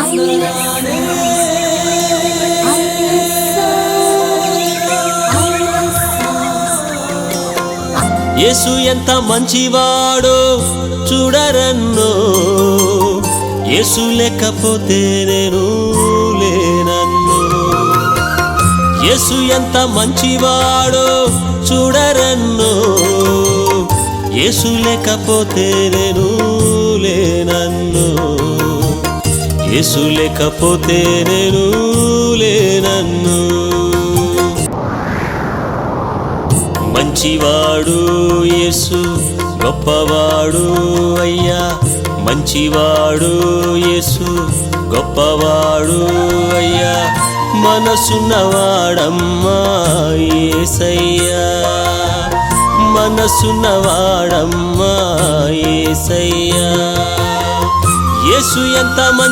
యేసు ఎంత మంచివాడో చూడరన్నో, యేసు లేకపోతే నేను లేనన్ను. యేసు ఎంత మంచివాడో చూడరన్నో, యేసు లేకపోతే నేను లేనన్ను. యేసు లేకపోతే నేను లేనన్ను. మంచివాడు యేసు, గొప్పవాడు అయ్యా. మంచివాడు యేసు, గొప్పవాడు అయ్యా. మనసున్నవాడమ్మా యేసయ్యా, మనసున్నవాడమ్మా యేసయ్యా. యేసు ఎంత మంచి